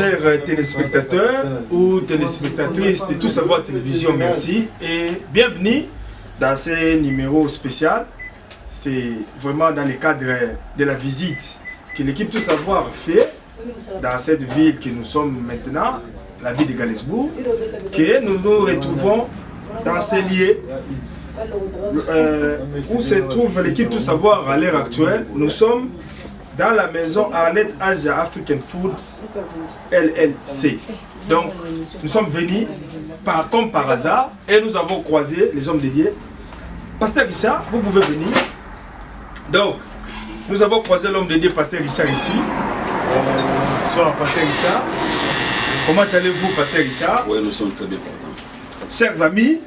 chers téléspectateurs ou téléspectatrices de Tout Savoir Télévision, merci et bienvenue dans ce numéro spécial. C'est vraiment dans le cadre de la visite que l'équipe Tout Savoir fait dans cette ville que nous sommes maintenant, la ville de Galesbourg, que nous nous retrouvons dans ces lieux où se trouve l'équipe Tout Savoir à l'heure actuelle. Nous sommes dans la maison Arlette Asia African Foods LLC. Donc, nous sommes venus comme par hasard et nous avons croisé les hommes dédiés. Pasteur Richard, vous pouvez venir. Donc, nous avons croisé l'homme dédié, Pasteur Richard, ici. Bonsoir, Pasteur Richard. Comment allez-vous, Pasteur Richard? Oui, nous sommes très bien contents. Chers amis,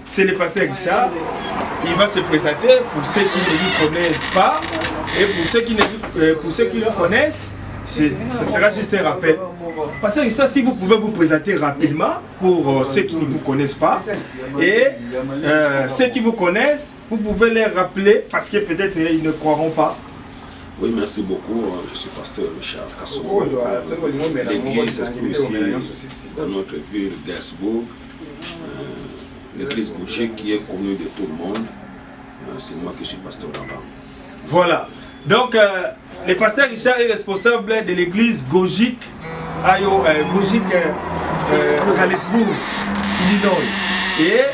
c'est le Pasteur Richard. Il va se présenter pour ceux qui ne lui connaissent pas. Et pour ceux qui le connaissent, ce sera juste un rappel. Pasteur Richard, si vous pouvez vous présenter rapidement pour ceux qui ne vous connaissent pas. Et ceux qui vous connaissent, vous pouvez les rappeler parce que peut-être ils ne croiront pas. Oui, merci beaucoup. Je suis pasteur Richard Kassogo. L'église est ici dans notre ville Galesbourg. L'église Gojik qui est connue de tout le monde. C'est moi qui suis pasteur là-bas. Voilà. Donc, le pasteur Richard est responsable de l'église Gojik, Gojik Galesbourg, Illinois. Et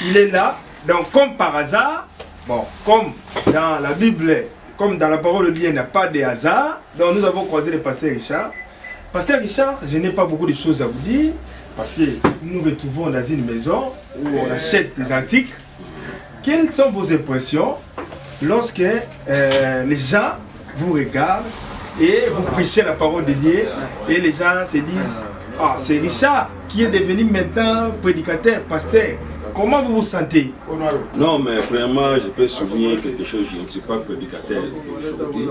il est là. Donc, comme par hasard, bon, comme dans la Bible, comme dans la parole de Dieu, il n'y a pas de hasard. Donc, nous avons croisé le pasteur Richard. Pasteur Richard, je n'ai pas beaucoup de choses à vous dire parce que nous nous retrouvons dans une maison où on achète des articles. Quelles sont vos impressions lorsque les gens vous regardent et vous prêchez la parole de Dieu et les gens se disent « Ah, c'est Richard qui est devenu maintenant prédicateur, pasteur. » Comment vous vous sentez? Non, mais vraiment, je peux souligner quelque chose. Je ne suis pas prédicateur aujourd'hui.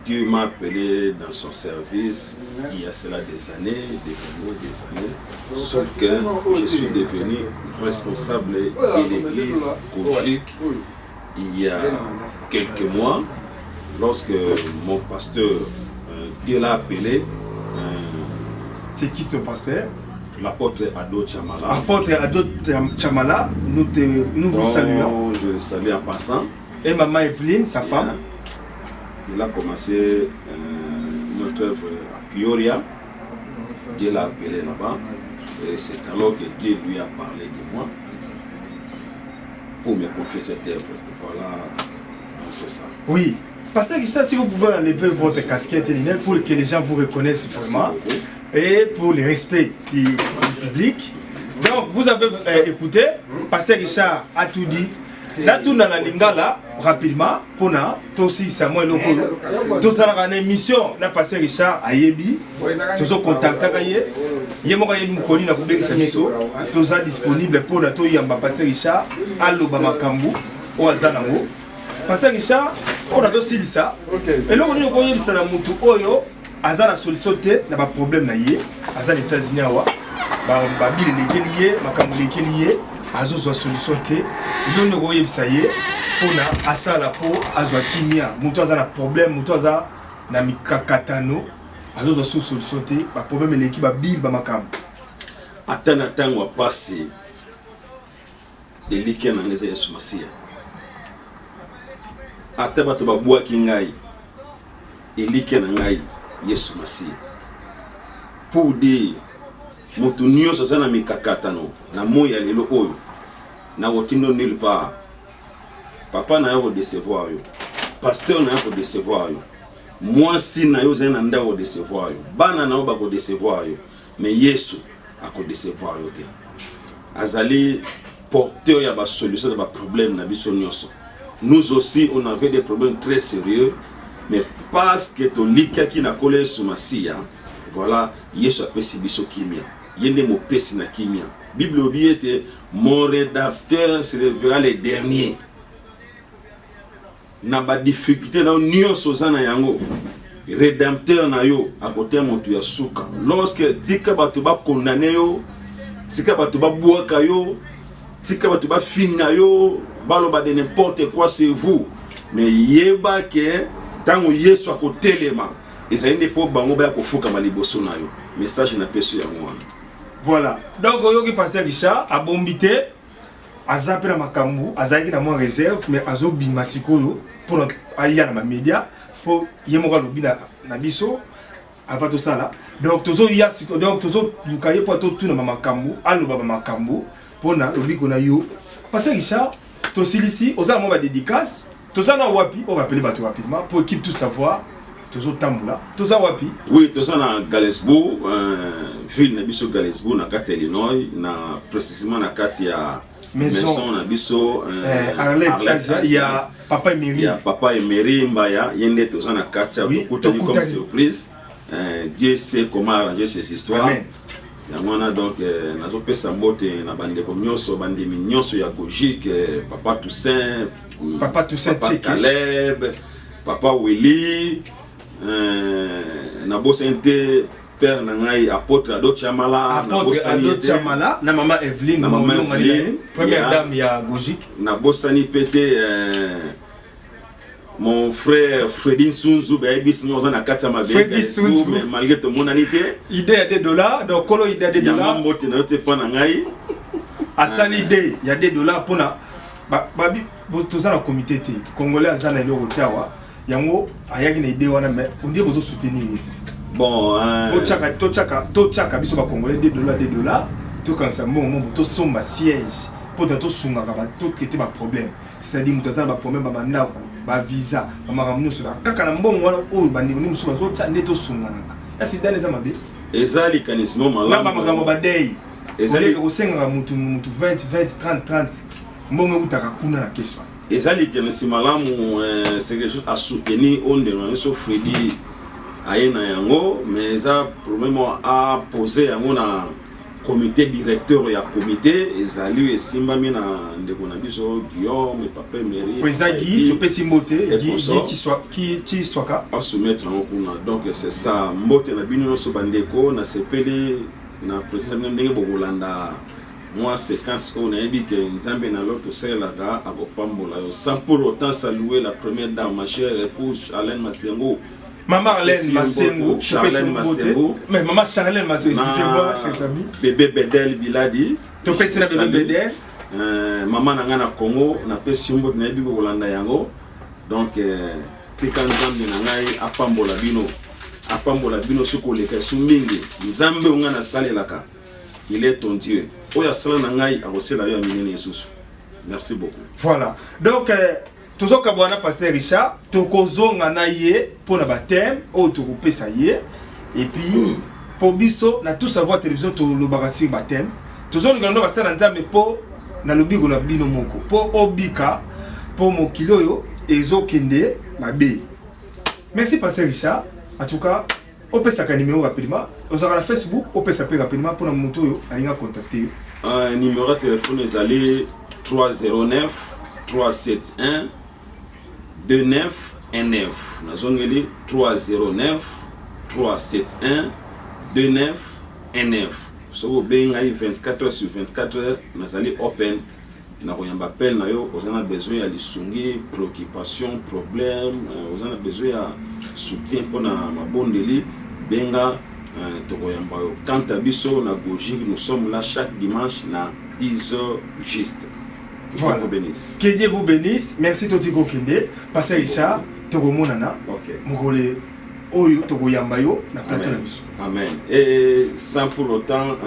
Dieu m'a appelé dans son service il y a cela des années. Sauf que je suis devenu responsable de l'église Gojik il y a quelques mois, lorsque mon pasteur Dieu l'a appelé. C'est qui ton pasteur? L'apôtre Ado Chamala. Apôtre Ado Chamala, nous vous saluons. Je le salue en passant. Et maman Evelyne, sa femme. Il a commencé notre œuvre à Peoria. Dieu l'a appelé là-bas. Et c'est alors que Dieu lui a parlé de moi pour me confier cette œuvre. Voilà, c'est ça. Oui. Pasteur Richard, si vous pouvez enlever votre casquette pour que les gens vous reconnaissent vraiment. Et pour le respect du public. Donc, vous avez écouté, Pasteur Richard a tout dit. Là, tout dans la lingala, rapidement, pour nous, aussi Samuel Okolo. Nous avons une émission, le Pasteur Richard a yebi. Nous avons contacté il y a disponible pour la Pasteur Richard à l'Obamakambu au Azanango. Pasteur Richard, on a aussi dit ça. Et là, on a dit ça Oyo. Aza la solution te na ba problème na ye aza les États-Unis awa ba bile lié makambo lié azo zo solution te ndono ko yebisa ye pona asala po azwa kimia mutu aza na problème mutu aza na mikakatano azo zo solution te ba problème leki ba bile ba makambo atana tango passé de liké na ngeze Yesu Masia ataba to ba bua kingai elike na ngai Yesu Masia pour dire moto nyonso za na mikakatano na moya lelo oyo na wotindo nulle part papa na yo décevoir yo pasteur na yo décevoir yo moi si na yo za na ndako décevoir yo bana na yo ba ko décevoir yo mais Yesu ako décevoir yo te azali porteur ya ba solution ba problème na biso nyonso. Nous aussi on avait des problèmes très sérieux. Mais parce que ton lika qui n'a collé sur ma scie, voilà, Yesu a pesi biso kimia. Yende mo pesi na kimia. Bible obi était mon rédacteur se révélera les derniers. Na ba difficulté na nyo sozana yango. Rédempteur na yo à côté moto ya suka. Lorsque tika batu ba condamné yo, tika batu ba buaka yo, tika batu ba finga yo, baloba de n'importe quoi c'est vous. Mais yeba que tango Yesu akotelema ezali nde mpo bango baya kofukama liboso na yo message na peso yango wana. Voilà, donc oyoki pasteur Richard abombi te aza mpe na makambo azalaki na mwa réserve mais azobima sikoyo mpona aya na bamédia mpo ye moko alobi na biso ava tosala donc tozoya sikoyo donc tozoluka ye mpo totuna bamakambo aloba bamakambo mpona lobiko na yo pasteur Richard tosilisi ozala mwa badédicace toza na wapi orapele bato rapidement pour équipe tout savoir tozotambola toza wapi. Oui, toza na Galesbourg, ville na biso Galesbourg na kati ya Illinois na précisément na kati ya maison na biso Arlette ya papa Emery. Ya papa Emery Mbaya yende toza na kati ya tokutani comme surprise. Dieu sait comment arranger ces histoires. Amen. Yamwana donc nazopesa mbote na bandeko nyonso bandemi nyonso ya Gojik, papa Toussaint, papa Caleb, papa Willy, na bosente père na ngai apôtre Ado Chamala, na maman Evelyne, première dame ya Gojik. Na bosani pété mon frère Freddy Sunzu baby sinon on a 4 ma Freddy Sunzu mais malgré tout mon anité idée à $2 donc kolo idée à $2 yamba mbote na yote fa na ngai asali idée il y a $2 pour na babi botoza na comité te congolais azana ile rotawa yango ayaki na idée wana mais on dit bozo soutenir bon to chaka biso ba congolais $2 to kansa mbongo to somba siège pour to sunga ka ba to traiter ba problème c'est-à-dire mutaza ba problème ba mandako ba visa ba makamno so kaka na mbongo wana oyo bandiko ni musu bazo tande to sunga naka asi dane za mabe ezali kanisimo malamu ba makambo ba day ezali ko senga mutu 20 30 mbongo utaka kuna na kesho ezali kanisimo malamu c'est quelque chose à soutenir on de so Freddy ayena yango mais ça problème à poser yango na comité directeur ya comité ezali esimba mina ndeko na biso Guillaume papa Emery président Guy to pesi mbote Guy qui soit ka à soumettre en kuna donc c'est ça mbote na bino so bandeko na sepeli na président ndenge bokolanda moi séquence on a dit que nzambe na l'autre c'est là ga akopambola yo sans pour autant saluer la première dame ma chère épouse Charlène Masengo. Maman Arlène Masengo, mais maman Charlène Masengo, excusez-moi, chers amis. Bébé Bedel Biladi. Tu peux essayer bébé Bedel. Maman nanga na Congo, na pesi mbo na bibo kolanda yango. Donc tika nzambe na ngai apambola bino soko leka sumingi. Nzambe unga na salelaka. Il est ton Dieu. Oya sala na ngai akosela yo aminene Yesu. Merci beaucoup. Voilà. Donc tozoka bwana pasteur Richard tokozonga na ye pour na baptême o tokopesa ye et puis pour biso na tout savoir télévision to lo bakasi baptême tozonga ndo basala nzambe po na lobiko na bino moko po obika po mokili oyo ezokende mabe. Merci pasteur Richard. En tout cas opesa ka numéro rapidement ozaka na Facebook opesa pe rapidement pour na moto oyo alinga contacter numéro de téléphone ezali 309 371 2919 na zongeli 309 371 2919 so benga 24 heures sur 24 heures nazali open na koyamba appel na yo ozana besoin ya lisungi préoccupation problème ozana besoin ya soutien pona mabondeli benga tokoyamba yo quant à biso na Gojik nous sommes là chaque dimanche na 10h juste. Voilà. Que Dieu vous bénisse. Merci Totiko Kende. Pasteur Richard, Togo Monana. Ok. Mugole Oyo Togo Yambayo na plateau na biso. Amen. Et sans pour autant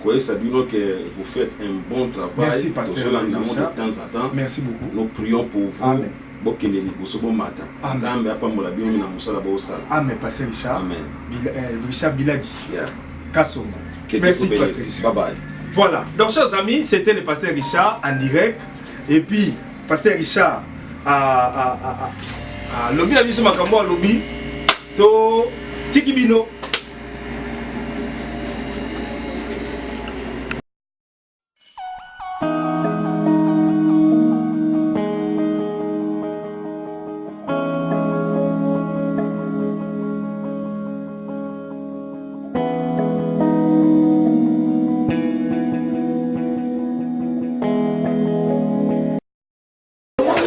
quoi ça dit que vous faites un bon travail. Merci pasteur Richard. De temps en temps. Merci beaucoup. Nous prions pour vous. Amen. Bokende liboso bo mata. Nzambe apambola bino na musala bo sala. Amen pasteur Richard. Amen. Richard Biladi. Yeah. Kasongo. Merci pasteur Richard. Bye bye. Voilà, donc chers amis, c'était le pasteur Richard en direct. Et puis, pasteur Richard a lobby la mission makambo a lobby to tikibino.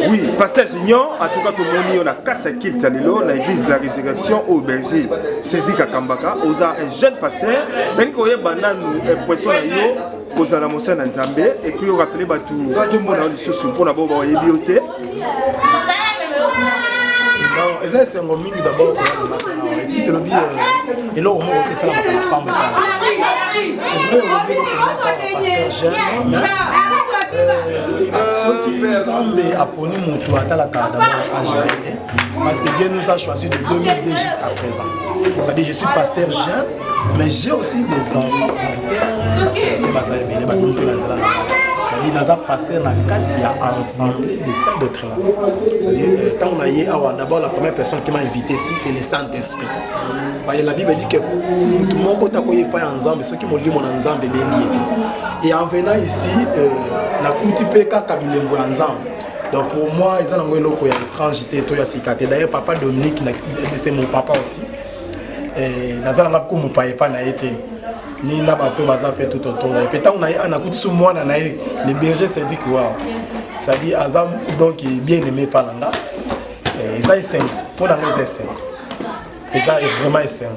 Oui, Pasteur Junior, en tout cas, tout le monde on a 4 kilts à l'élo, dans l'église de la résurrection au berger, Cédric Akambaka, on a un jeune pasteur, mais il y a une impression à yo, on a la mossa dans Zambé, et puis on rappelle tout le monde a des choses pour la bonne bibliothèque. Non, c'est un roaming d'abord. Et puis, le bien, et là, on va ça la femme. C'est vrai, on va pasteur jeune, mais ceux qui semblent apprendre mon toit à la carte à Jaïde, parce que Dieu nous a choisi de 2002 jusqu'à présent. C'est-à-dire, je suis pasteur jeune, mais j'ai aussi des enfants. C'est-à-dire, nous avons pasteur dans 4 il y a ensemble des salles de train. C'est-à-dire, quand on a eu d'abord la première personne qui m'a invité ici, c'est le Saint-Esprit. La Bible dit que tout le monde n'a pas ensemble, ceux qui m'ont dit mon ensemble est bien lié. Et en venant ici, la Koutipé Kabilembo ensemble. Donc pour moi, ils ont un étrangeté, d'ailleurs, papa Dominique, c'est mon papa aussi. Et dans un endroit où mon papa n'a été. Ni na bato baza pe tout autour et puis tant on a kuti sous moi na le berger s'est dit que waouh ça dit Azam donc bien aimé par là et ça est 5 pour dans les 5 et ça est vraiment 5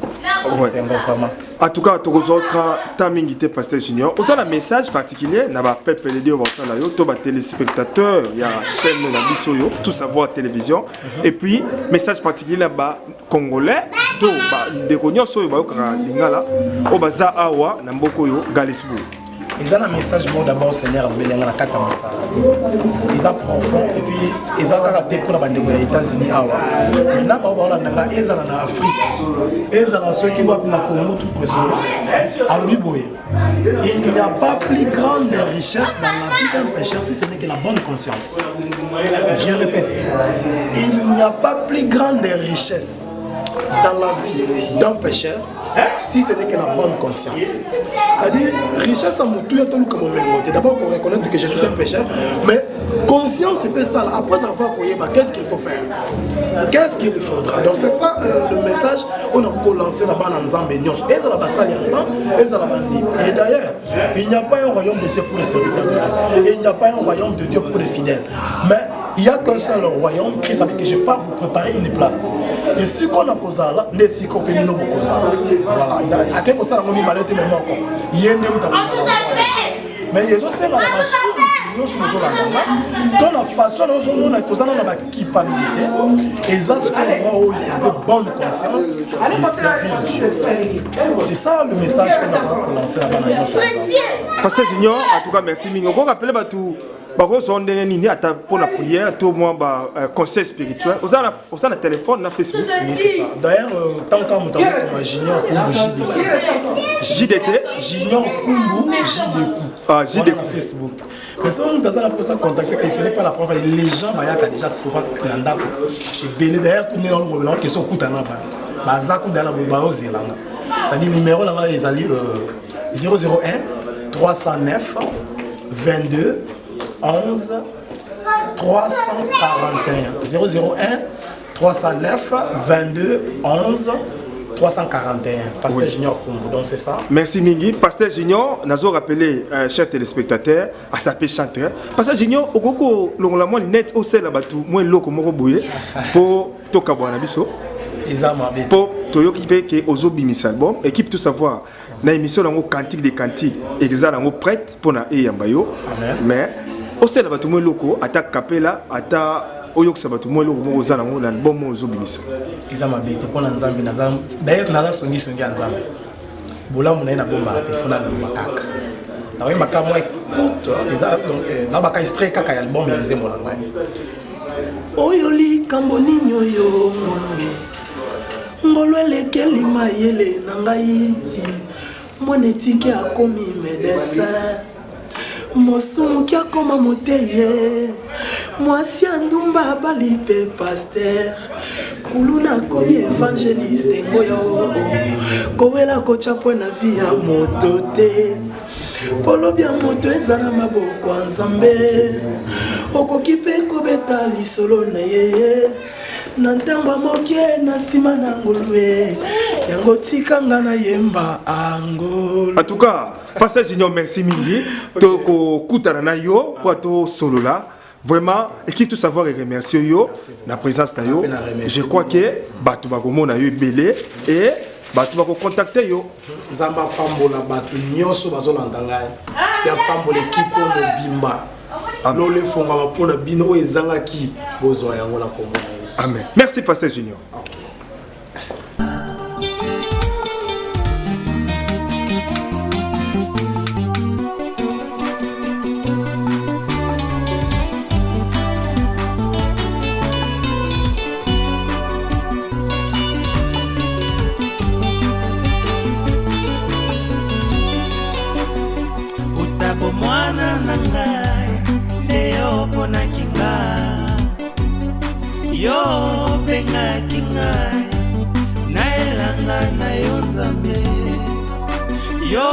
vraiment en tout cas tous les autres timing était pasteur Junior on a un message particulier na ba peuple de Dieu na yo to ba téléspectateurs il y a chaîne na biso yo tout savoir télévision et puis message particulier là bas congolais to ba de konyo so ba ka lingala o baza awa na mboko yo Galesbourg. Ils ont un message bon d'abord Seigneur Belenga na kata mosala. Ils ont profond et puis ils ont caractère pour la bande des États-Unis awa. Maintenant ba ba nanga ils ont en Afrique. Ils ont ceux qui voient na Congo tout précisément. Alors biboye. Il n'y a pas plus grande richesse dans la vie d'un pécheur si ce n'est que la bonne conscience. Je répète. Il n'y a pas plus grande richesse dans la vie d'un pécheur si ce n'est que la bonne conscience. C'est-à-dire, richesse à mon tout, d'abord pour reconnaître que je suis un pécheur, mais conscience fait ça. Après avoir connu, qu'est-ce qu'il faut faire? Qu'est-ce qu'il faudra? Donc c'est ça le message on a lancé là-bas dans Zambénios. Et d'ailleurs, il n'y a pas un royaume de Dieu pour les serviteurs de Dieu. Et il n'y a pas un royaume de Dieu pour les fidèles. Mais il n'y a qu'un seul royaume. Christ a dit que je pars vous préparer une place. Et si on a causé là, n'est si qu'on peut nous causer. Voilà. Il y a quelque chose qui m'a dit même encore. Il y a un mais il y a aussi la dans la façon dont on a causé la culpabilité. Et ça, c'est comment on utilise bonne conscience de servir Dieu. C'est ça le message qu'on a lancé là-bas. Pasteur Junior, en tout cas, merci. On rappelle tout. Pour la prière, tout le monde conseil spirituel. Vous avez un téléphone, un Facebook. Oui, c'est ça. D'ailleurs, tant qu'on a Junior Kumbu JDT Junior Kumbu JDQ. Ah, JDQ. Facebook. Mais si on a la personne contacter, ce n'est pas la première fois. Les gens ont déjà souvent Nandako. D'ailleurs, on est dans la question Koutana. Bazakou dans la Boubao Zélanga. C'est-à-dire, le numéro là, ils allaient 001 309 22 11 341 001 309 22 11 341 Pasteur Junior Kumbu, donc c'est ça. Merci Mingi. Pasteur Junior, nous avons rappelé, chers téléspectateurs, à sa chanteur. Pasteur Junior, au Gogo, le net au sel là-bas, moi, l'eau moko bouillé pour Tokabouana Bisso. Pour Toyoki Peke, Ozo Bimis album, équipe tout savoir. Na émission lango cantique des cantiques, exa lango prête pour na eyambayo. Mais au sel là-bas, moi, loko, attaque capella, attaque. Oyok sabatu moi le mo ozana ngo na bon mo zobimisa izama bete pona nzambe na zam d'ailleurs na songi nzambe bola mona na bomba telefona lo makaka na we makamo écoute donc na baka extrait kaka ya album ya nzembo na ngai oyoli kamboni nyoyo ngolo lekeli mayele na ngai mone tiki akomi médecin Mosumu kia koma moteye Mwasi andumba balipe pasteur Kuluna komi évangéliste ngoyo Kowela kochapo na via motote Polo bia moto ezana maboko nzambe Okokipe kobeta lisolo na yeye Nantamba mokie na sima na ngolwe Yango tikanga na yemba angol. En tout cas, Pasteur Junior, merci Mingi. Toko Koutarana yo, Poato Solola. Vraiment, et qui tout savoir et remercier yo la présence na yo. Je crois que batu bakomona yo belé et batu bako contacter yo. Nzamba pambola batu nyonso bazolanda ngai. Ya pambola ekipo mobimba. Lole fonga mapona bino ezangaki bozwa yango na kombo na Yesu. Amen. Merci Pasteur Junior. Mwana na ngai neo pona kinga yo penga kinga na elanga na yo Nzambe yo